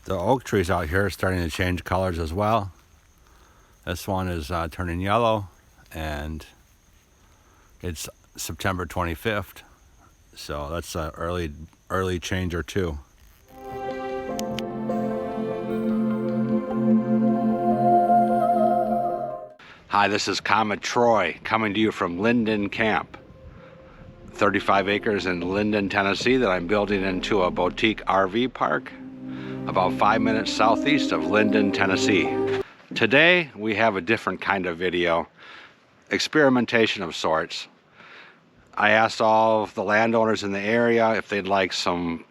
The oak trees out here are starting to change colors as well. This one is turning yellow, and it's September 25th, so that's an early change or two. Hi, this is Comet Troy coming to you from Linden Camp, 35 acres in Linden, Tennessee that I'm building into a boutique RV park about 5 minutes southeast of Linden, Tennessee. Today we have a different kind of video, experimentation of sorts. I asked all of the landowners in the area if they'd like some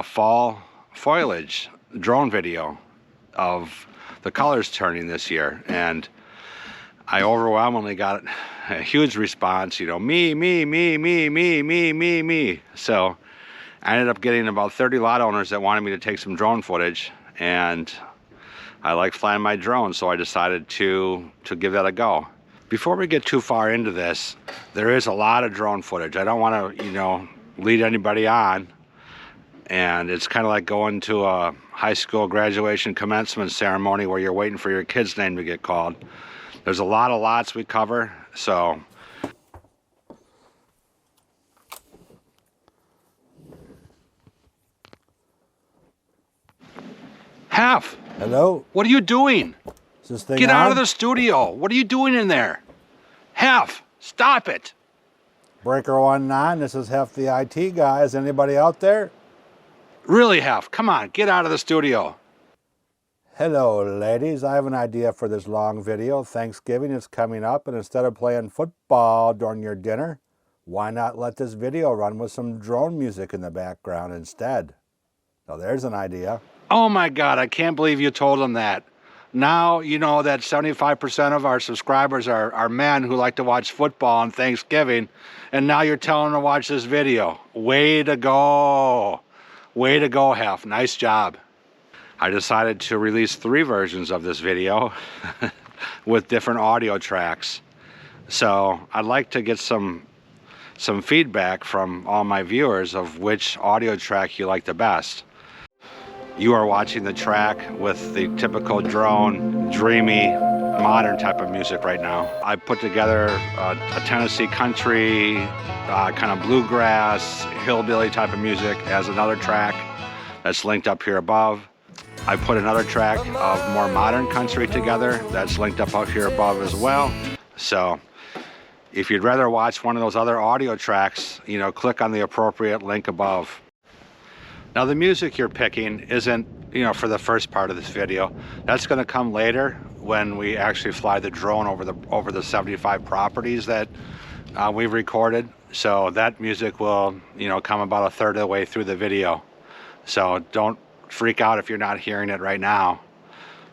fall foliage drone video of the colors turning this year, and I overwhelmingly got a huge response, you know, me. So I ended up getting about 30 lot owners that wanted me to take some drone footage, and I like flying my drone, so I decided to give that a go. Before we get too far into this, there is a lot of drone footage. I don't want to, you know, lead anybody on, and it's kind of like going to a high school graduation commencement ceremony where you're waiting for your kid's name to get called. There's a lot of lots we cover, so Hef! Hello? What are you doing? Is this thing Get on? out of the studio. What are you doing in there? Hef! Stop it! Breaker 19, this is HefTheITGuy. Is anybody out there? Really, Hef, come on, get out of the studio. Hello, ladies. I have an idea for this long video. Thanksgiving is coming up, and instead of playing football during your dinner, why not let this video run with some drone music in the background instead? Now, there's an idea. Oh my God, I can't believe you told them that. Now you know that 75% of our subscribers are men who like to watch football on Thanksgiving, and now you're telling them to watch this video. Way to go. Way to go, Hef. Nice job. I decided to release 3 versions of this video with different audio tracks. So I'd like to get some feedback from all my viewers of which audio track you like the best. You are watching the track with the typical drone, dreamy, modern type of music right now. I put together a Tennessee country, kind of bluegrass, hillbilly type of music as another track that's linked up here above. I put another track of more modern country together that's linked up here above as well. So if you'd rather watch one of those other audio tracks, you know, click on the appropriate link above. Now the music you're picking isn't, you know, for the first part of this video. That's going to come later when we actually fly the drone over the 75 properties that we've recorded. So that music will, you know, come about a third of the way through the video. So don't freak out if you're not hearing it right now.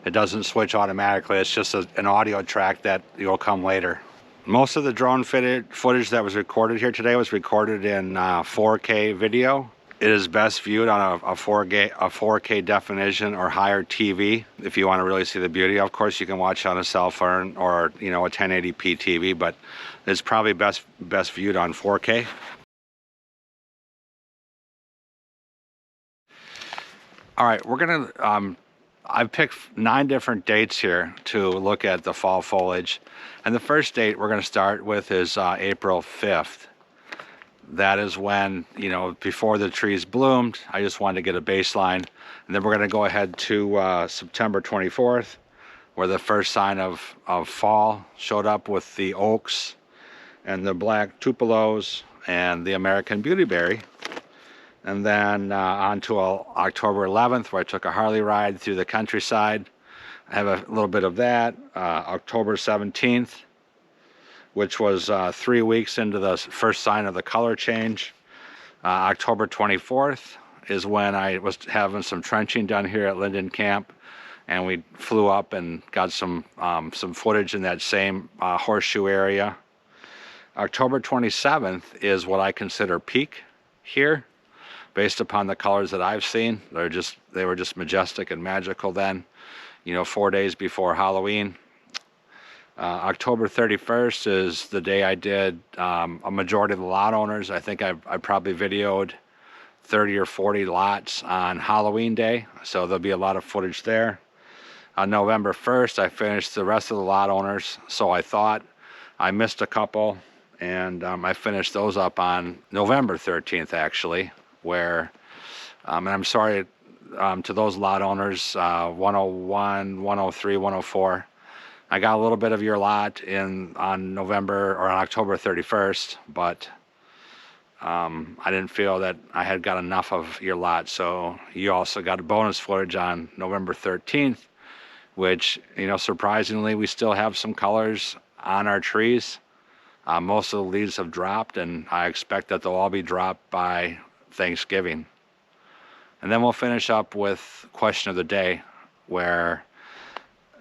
It doesn't switch automatically. It's just an audio track that will come later. Most of the drone footage that was recorded here today was recorded in 4K video. It is best viewed on a 4K definition or higher TV if you want to really see the beauty. Of course, you can watch on a cell phone or, you know, a 1080p TV, but it's probably best viewed on 4K. All right, we're gonna, I've picked 9 different dates here to look at the fall foliage. And the first date we're gonna start with is April 5th. That is when, you know, before the trees bloomed. I just wanted to get a baseline. And then we're gonna go ahead to September 24th, where the first sign of fall showed up with the oaks and the black tupelos and the American beautyberry. And then on to October 11th, where I took a Harley ride through the countryside. I have a little bit of that. October 17th, which was 3 weeks into the first sign of the color change. October 24th is when I was having some trenching done here at Linden Camp, and we flew up and got some footage in that same horseshoe area. October 27th is what I consider peak here, based upon the colors that I've seen. They were just majestic and magical then, you know, 4 days before Halloween. October 31st is the day I did a majority of the lot owners. I think I probably videoed 30 or 40 lots on Halloween Day, so there'll be a lot of footage there. On November 1st, I finished the rest of the lot owners, so I thought. I missed a couple, and I finished those up on November 13th, actually, where, and I'm sorry to those lot owners, 101, 103, 104. I got a little bit of your lot on November or on October 31st, but I didn't feel that I had got enough of your lot, so you also got a bonus footage on November 13th, which, you know, surprisingly, we still have some colors on our trees. Most of the leaves have dropped, and I expect that they'll all be dropped by Thanksgiving. And then we'll finish up with question of the day,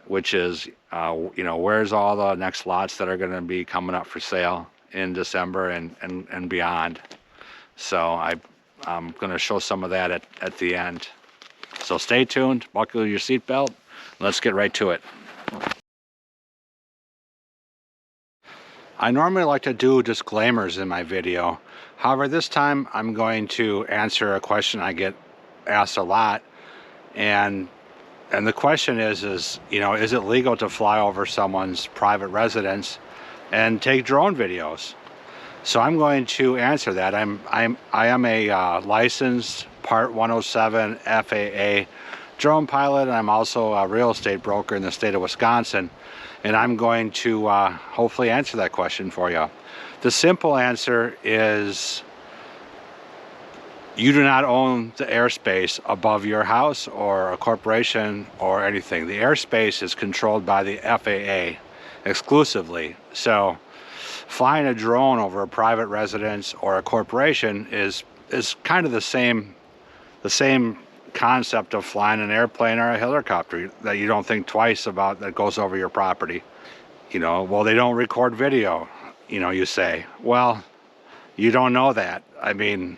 which is, you know, where's all the next lots that are going to be coming up for sale in December and beyond. So I'm going to show some of that at the end. So stay tuned, buckle your seatbelt, let's get right to it. I normally like to do disclaimers in my video. However, this time I'm going to answer a question I get asked a lot, and the question is, you know, is it legal to fly over someone's private residence and take drone videos? So I'm going to answer that. I am a licensed Part 107 FAA drone pilot, and I'm also a real estate broker in the state of Wisconsin, and I'm going to hopefully answer that question for you. The simple answer is you do not own the airspace above your house or a corporation or anything. The airspace is controlled by the FAA exclusively. So flying a drone over a private residence or a corporation is kind of the same concept of flying an airplane or a helicopter that you don't think twice about that goes over your property. You know, well, they don't record video, you know, you say. Well, you don't know that. I mean,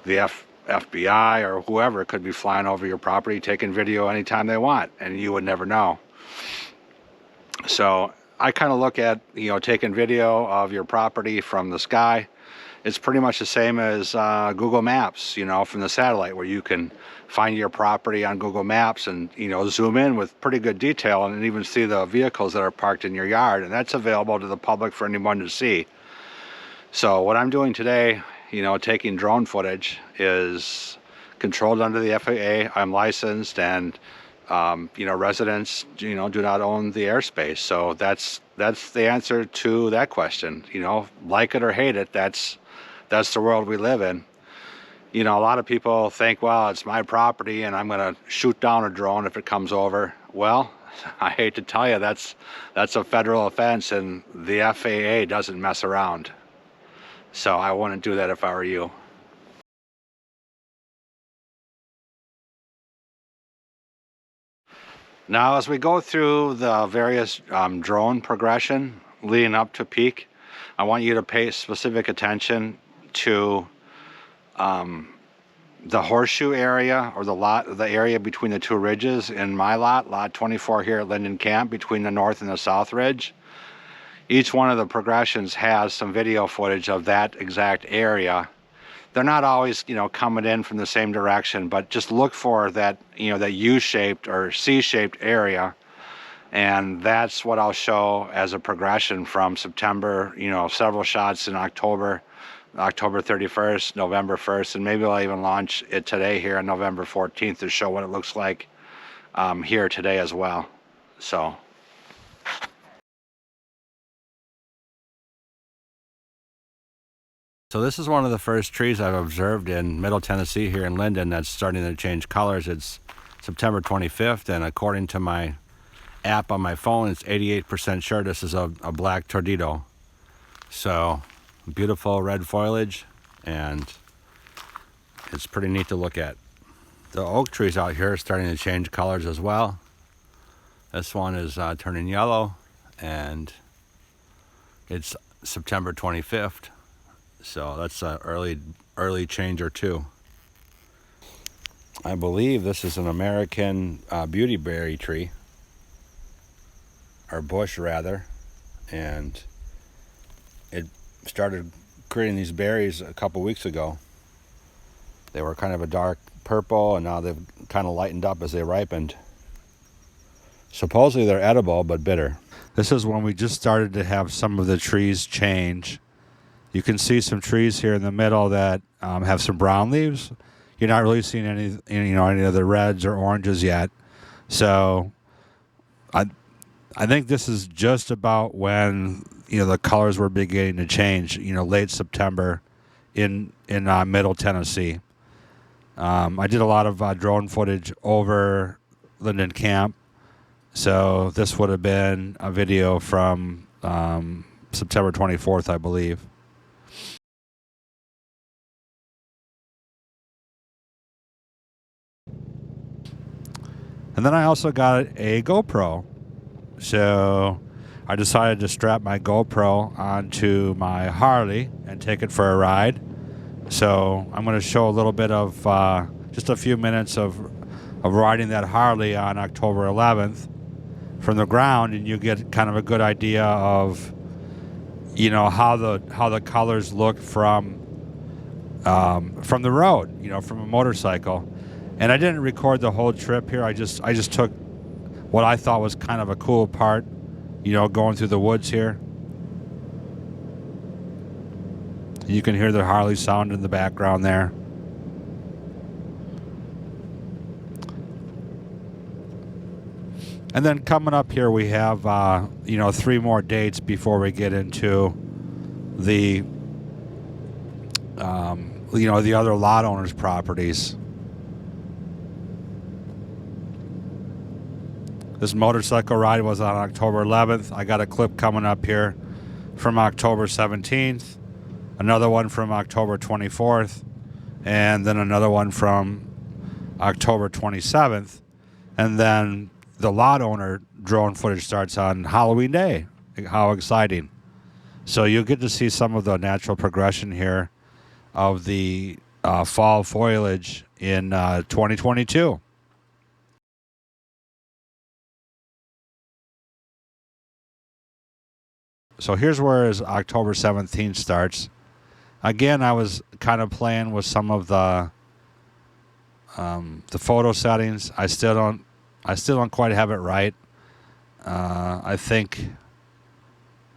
the FBI or whoever could be flying over your property, taking video anytime they want, and you would never know. So I kind of look at, you know, taking video of your property from the sky. It's pretty much the same as Google Maps, you know, from the satellite, where you can find your property on Google Maps and, you know, zoom in with pretty good detail and even see the vehicles that are parked in your yard, and that's available to the public for anyone to see. So what I'm doing today, you know, taking drone footage, is controlled under the FAA. I'm licensed, and you know, residents, you know, do not own the airspace. So that's the answer to that question. You know, like it or hate it, that's the world we live in. You know, a lot of people think, well, it's my property and I'm going to shoot down a drone if it comes over. Well, I hate to tell you, that's a federal offense, and the FAA doesn't mess around. So I wouldn't do that if I were you. Now, as we go through the various drone progression leading up to peak, I want you to pay specific attention to the horseshoe area, or the area between the two ridges in my lot 24 here at Linden Camp, between the north and the south ridge. Each one of the progressions has some video footage of that exact area. They're not always, you know, coming in from the same direction, but just look for that, you know, that U-shaped or C-shaped area, and that's what I'll show as a progression from September, you know, several shots in October 31st, November 1st, and maybe I'll even launch it today here on November 14th to show what it looks like here today as well. So this is one of the first trees I've observed in Middle Tennessee here in Linden that's starting to change colors. It's September 25th, and according to my app on my phone, it's 88% sure this is a black tornado. So beautiful red foliage, and it's pretty neat to look at. The oak trees out here are starting to change colors as well. This one is turning yellow, and it's September 25th. So that's an early change or two. I believe this is an American beautyberry tree, or bush rather, and it started creating these berries a couple weeks ago. They were kind of a dark purple, and now they've kind of lightened up as they ripened. Supposedly they're edible, but bitter. This is when we just started to have some of the trees change. You can see some trees here in the middle that have some brown leaves. You're not really seeing any of the reds or oranges yet. So I think this is just about when the colors were beginning to change. Late September in Middle Tennessee. I did a lot of drone footage over Linden Camp, so this would have been a video from September 24th, I believe. And then I also got a GoPro. So I decided to strap my GoPro onto my Harley and take it for a ride. So I'm going to show a little bit of just a few minutes of riding that Harley on October 11th from the ground, and you get kind of a good idea of how the colors look from the road, from a motorcycle. And I didn't record the whole trip here. I just took what I thought was kind of a cool part, going through the woods here. You can hear the Harley sound in the background there. And then coming up here, we have 3 more dates before we get into the the other lot owners' properties. This motorcycle ride was on October 11th. I got a clip coming up here from October 17th, another one from October 24th, and then another one from October 27th. And then the lot owner drone footage starts on Halloween Day. How exciting. So you'll get to see some of the natural progression here of the fall foliage in 2022. So here's where his October 17th starts. Again, I was kind of playing with some of the photo settings. I still don't quite have it right. I think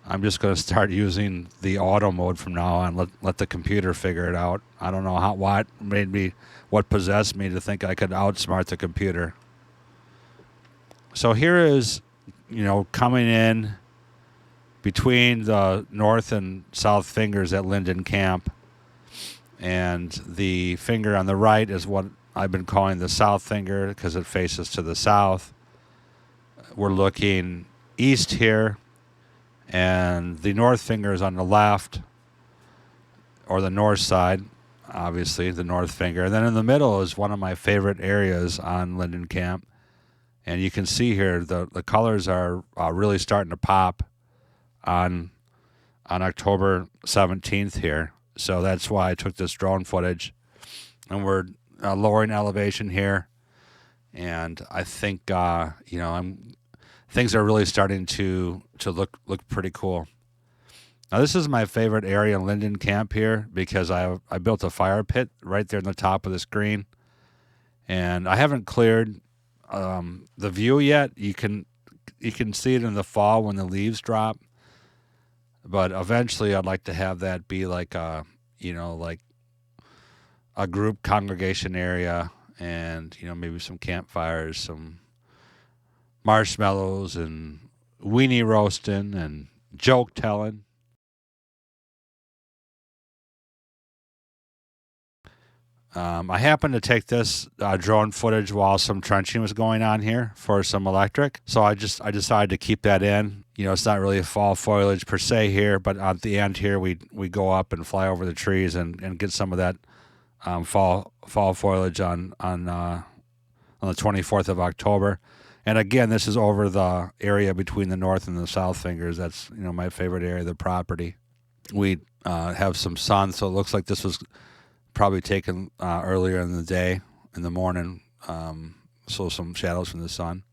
I'm just going to start using the auto mode from now on. Let the computer figure it out. I don't know what possessed me to think I could outsmart the computer. So here is, coming in between the north and south fingers at Linden Camp, and the finger on the right is what I've been calling the south finger because it faces to the south. We're looking east here, and the north finger is on the left, or the north side, obviously, the north finger. And then in the middle is one of my favorite areas on Linden Camp. And you can see here the colors are really starting to pop on October 17th here. So that's why I took this drone footage. And we're lowering elevation here. And I think, things are really starting to look pretty cool. Now, this is my favorite area in Linden Camp here because I built a fire pit right there in the top of the screen. And I haven't cleared the view yet. You can see it in the fall when the leaves drop. But eventually I'd like to have that be like a group congregation area, and maybe some campfires, some marshmallows, and weenie roasting and joke telling. I happened to take this drone footage while some trenching was going on here for some electric. So I decided to keep that in. It's not really a fall foliage per se here, but at the end here we go up and fly over the trees and get some of that fall foliage on the 24th of October. And again, this is over the area between the north and the south fingers. That's my favorite area of the property. We have some sun, so it looks like this was probably taken earlier in the day, in the morning, so some shadows from the sun.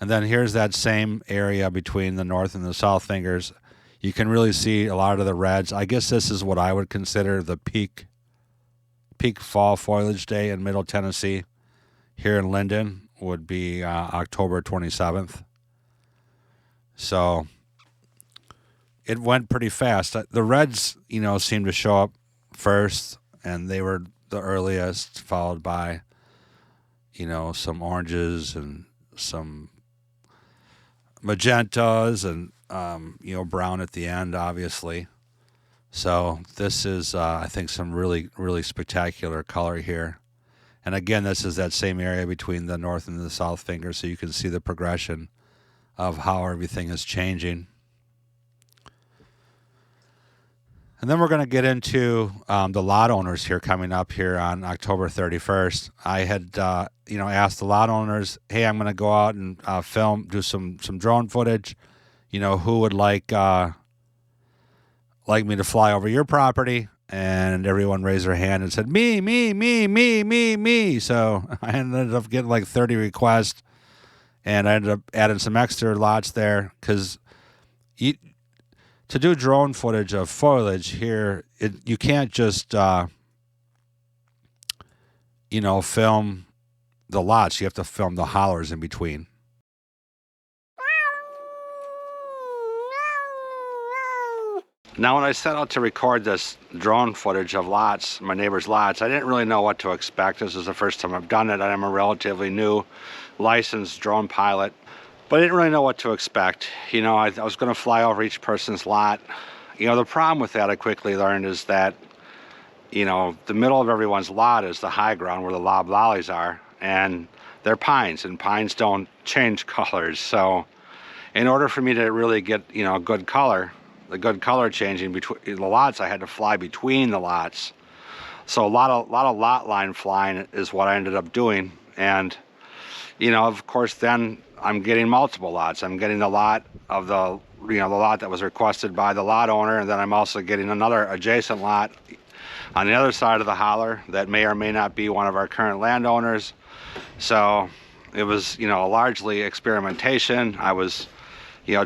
And then here's that same area between the north and the south fingers. You can really see a lot of the reds. I guess this is what I would consider the peak fall foliage day in Middle Tennessee. Here in Linden would be October 27th. So it went pretty fast. The reds, seemed to show up first, and they were the earliest, followed by, some oranges and some magentas and, brown at the end, obviously. So this is, I think, some really, really spectacular color here. And again, this is that same area between the north and the south finger, so you can see the progression of how everything is changing. And then we're going to get into the lot owners here coming up here on October 31st. I had, asked the lot owners, hey, I'm going to go out and do some drone footage. Who would like me to fly over your property? And everyone raised their hand and said, me. So I ended up getting like 30 requests, and I ended up adding some extra lots there because to do drone footage of foliage here, you can't just, film the lots. You have to film the hollers in between. Now, when I set out to record this drone footage of lots, my neighbor's lots, I didn't really know what to expect. This is the first time I've done it. I'm a relatively new licensed drone pilot, but I didn't really know what to expect. I was going to fly over each person's lot. The problem with that, I quickly learned, is that, the middle of everyone's lot is the high ground where the LobLollies are, and they're pines, and pines don't change colors. So in order for me to really get, a good color, the good color changing between the lots, I had to fly between the lots. So a lot of lot line flying is what I ended up doing. And, of course, then I'm getting multiple lots. I'm getting the lot of the lot that was requested by the lot owner, and then I'm also getting another adjacent lot on the other side of the holler that may or may not be one of our current landowners. So it was, largely experimentation. I was,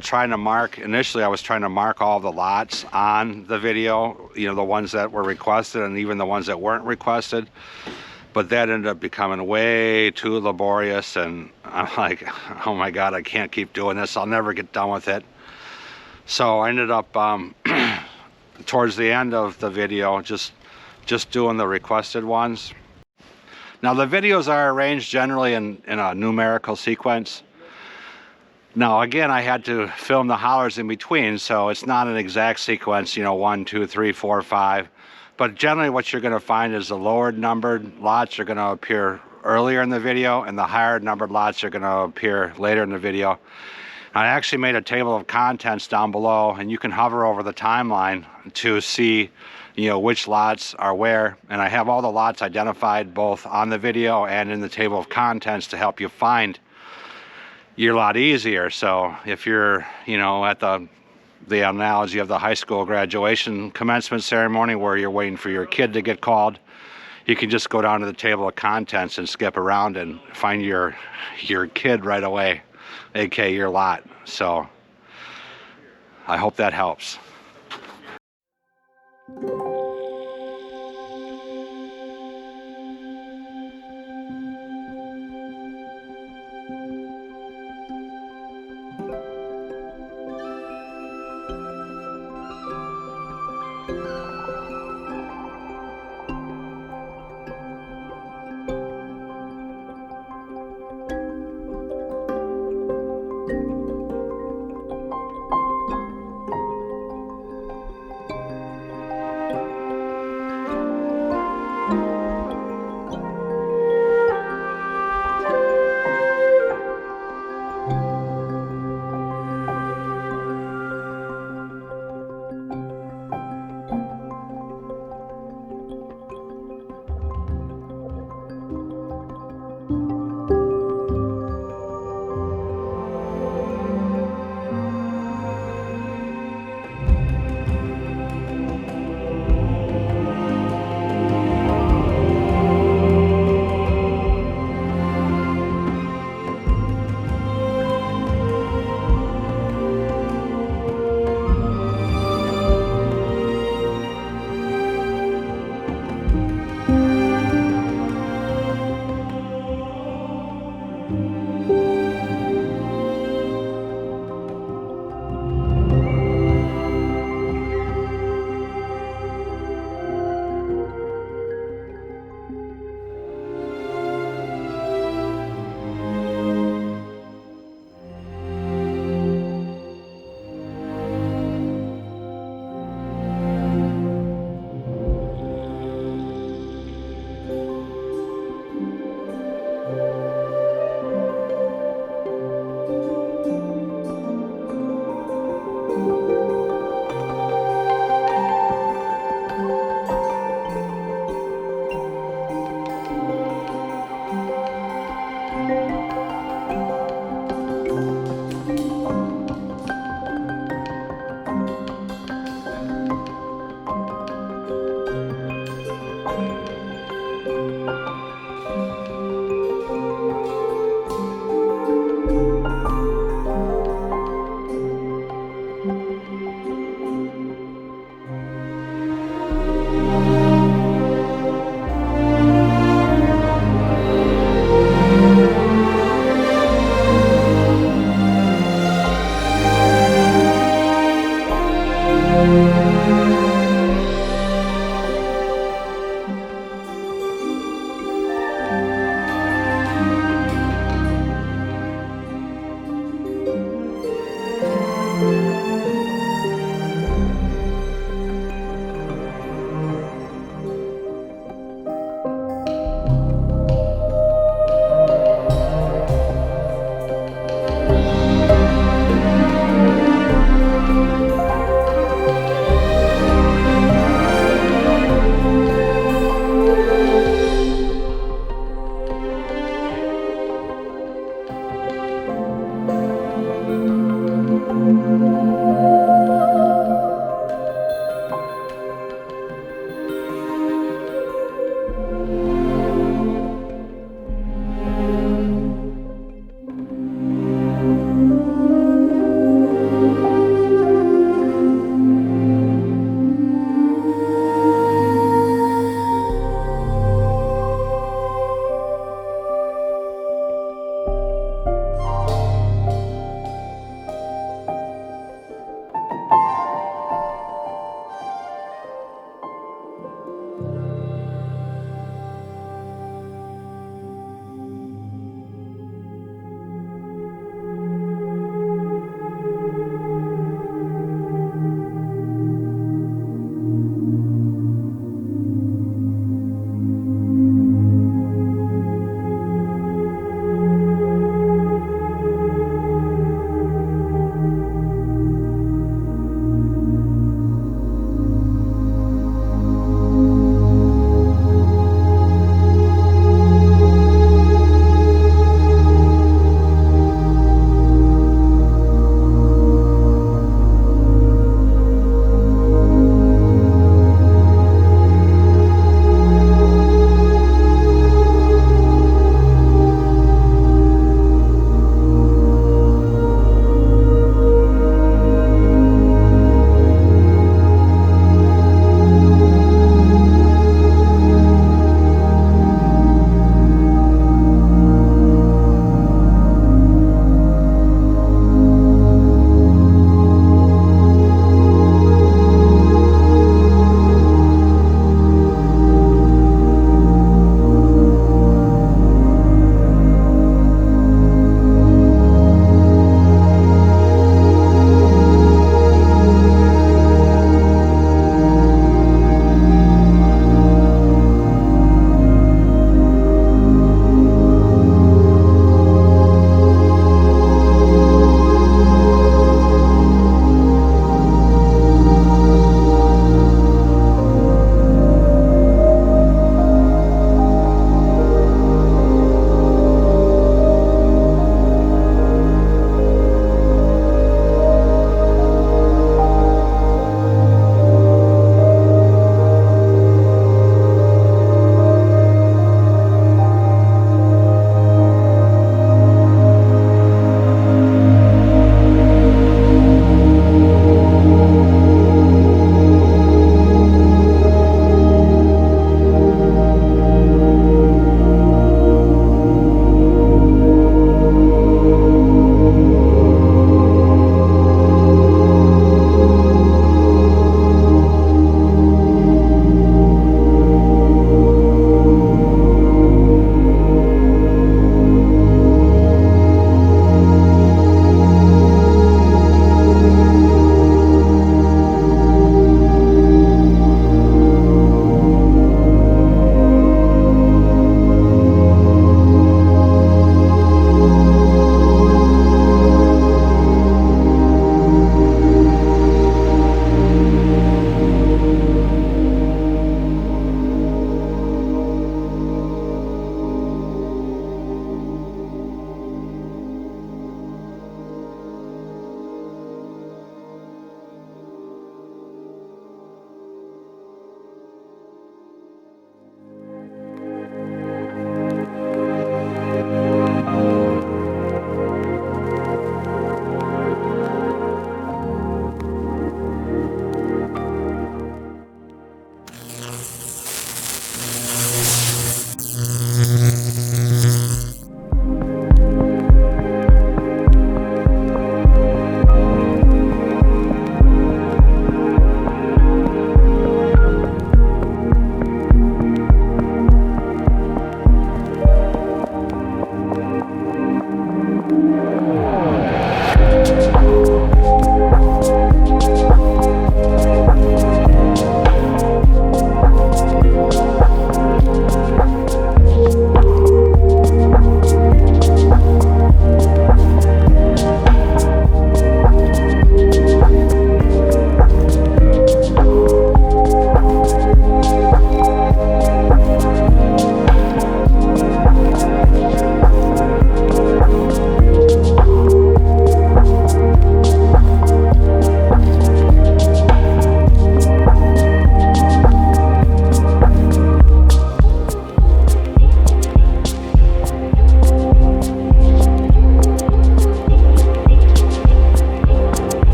trying to mark, initially I was trying to mark all the lots on the video, the ones that were requested and even the ones that weren't requested. But that ended up becoming way too laborious, and I'm like, oh my God, I can't keep doing this. I'll never get done with it. So I ended up, towards the end of the video, just doing the requested ones. Now the videos are arranged generally in a numerical sequence. Now again, I had to film the hollers in between, so it's not an exact sequence, 1, 2, 3, 4, 5. But generally what you're going to find is the lower numbered lots are going to appear earlier in the video, and the higher numbered lots are going to appear later in the video. I actually made a table of contents down below, and you can hover over the timeline to see, which lots are where. And I have all the lots identified both on the video and in the table of contents to help you find your lot easier. So if you're, at the analogy of the high school graduation commencement ceremony where you're waiting for your kid to get called, you can just go down to the table of contents and skip around and find your kid right away, aka your lot. So I hope that helps.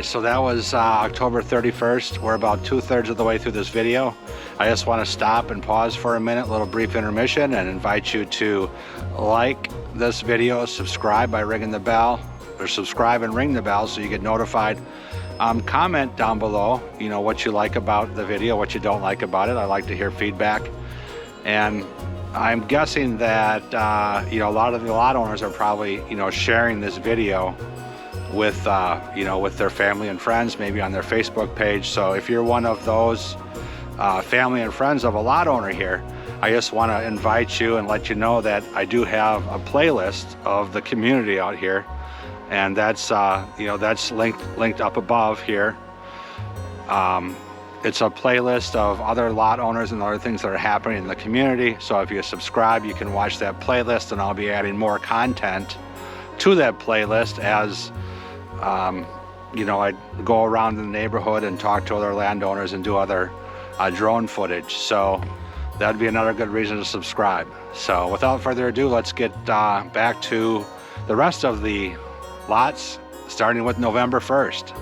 right, so that was October 31st. We're about 2/3 of the way through this video. I just want to stop and pause for a minute, a little brief intermission, and invite you to like this video, subscribe by ringing the bell, or subscribe and ring the bell so you get notified. Comment down below, you know, what you like about the video, what you don't like about it. I like to hear feedback. And I'm guessing that, you know, a lot of the lot owners are probably, you know, sharing this video with, you know, with their family and friends, maybe on their Facebook page. So if you're one of those family and friends of a lot owner here, I just want to invite you and let you know that I do have a playlist of the community out here, and that's you know, that's linked up above here. It's a playlist of other lot owners and other things that are happening in the community. So if you subscribe, you can watch that playlist, and I'll be adding more content to that playlist as you know, I go around the neighborhood and talk to other landowners and do other drone footage. So that'd be another good reason to subscribe. So without further ado, let's get back to the rest of the lots, starting with November 1st.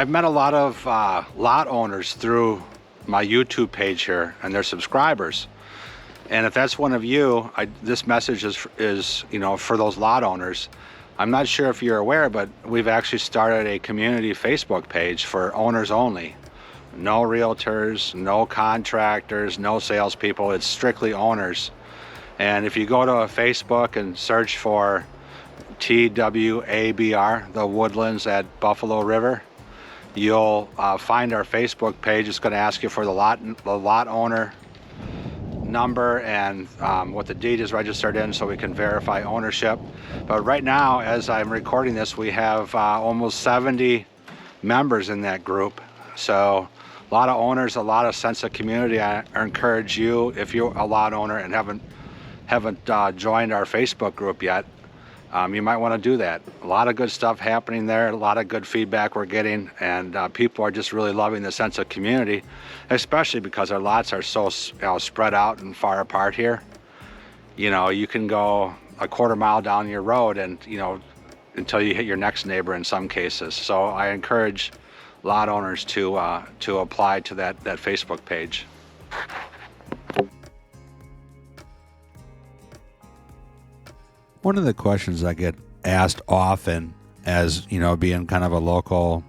I've met a lot of lot owners through my YouTube page here, and they're subscribers. And if that's one of you, this message is you know, for those lot owners. I'm not sure if you're aware, but we've actually started a community Facebook page for owners only. No realtors, no contractors, no salespeople. It's strictly owners. And if you go to a Facebook and search for TWABR, the Woodlands at Buffalo River, you'll find our Facebook page. It's going to ask you for the lot owner number and what the deed is registered in, so we can verify ownership. But right now, as I'm recording this, we have almost 70 members in that group. So a lot of owners, a lot of sense of community. I encourage you, if you're a lot owner and haven't joined our Facebook group yet, you might want to do that. A lot of good stuff happening there, a lot of good feedback we're getting, and people are just really loving the sense of community, especially because our lots are so spread out and far apart here. You know, you can go a quarter mile down your road and, you know, until you hit your next neighbor in some cases. So I encourage lot owners to apply to that Facebook page. One of the questions I get asked often, as you know, being kind of a local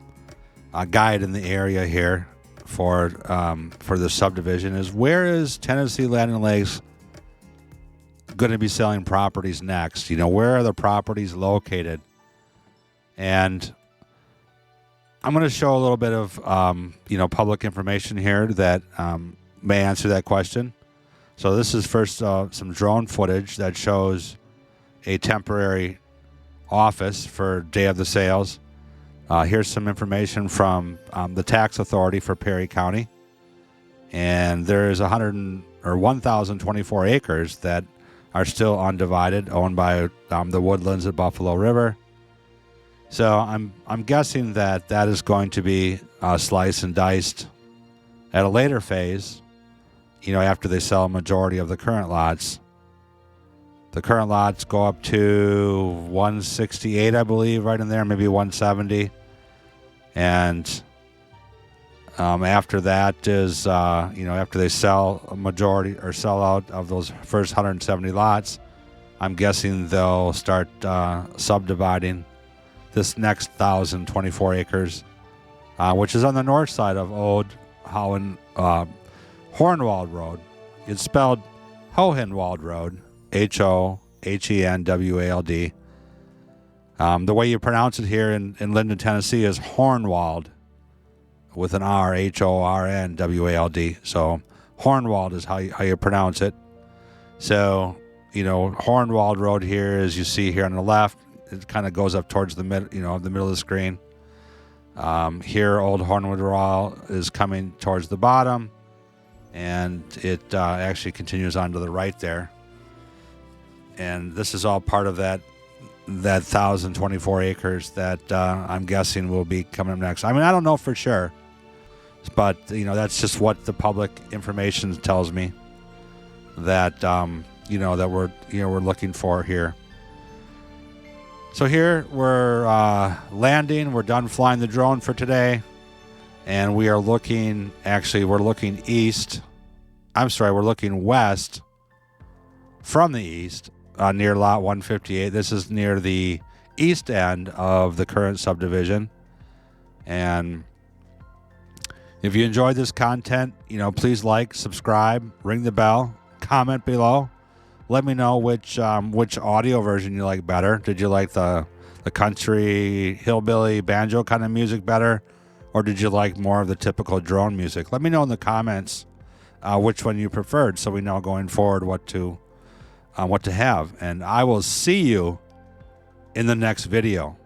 guide in the area here for the subdivision, is where is Tennessee Land and Lakes going to be selling properties next? You know, where are the properties located? And I'm going to show a little bit of you know, public information here that may answer that question. So this is first some drone footage that shows a temporary office for day of the sales. Here's some information from the tax authority for Perry County, and there's 1,024 acres that are still undivided, owned by the Woodlands at Buffalo River. So I'm guessing that is going to be sliced and diced at a later phase, you know, after they sell a majority of the current lots. The current lots go up to 168, I believe, right in there, maybe 170. And after that is, you know, after they sell a majority or sell out of those first 170 lots, I'm guessing they'll start subdividing this next 1,024 acres, which is on the north side of Old Hornwald Road. It's spelled Hohenwald Road. Hohenwald. The way you pronounce it here in Linden, Tennessee is Hornwald with an R, Hornwald. So Hornwald is how you pronounce it. So, you know, Hornwald Road here, as you see here on the left, it kind of goes up towards the middle, you know, the middle of the screen. Here, Old Hornwood Road is coming towards the bottom, and it actually continues on to the right there. And this is all part of that 1,024 acres that I'm guessing will be coming up next. I mean, I don't know for sure, but you know, that's just what the public information tells me that you know, that we're looking for here. So here we're landing. We're done flying the drone for today, and we are looking. Actually, we're looking east. I'm sorry, we're looking west from the east. Near lot 158. This is near the east end of the current subdivision. And if you enjoyed this content, you know, please like, subscribe, ring the bell, comment below. Let me know which audio version you like better. Did you like the country, hillbilly, banjo kind of music better? Or did you like more of the typical drone music? Let me know in the comments which one you preferred, so we know going forward what to have. And I will see you in the next video.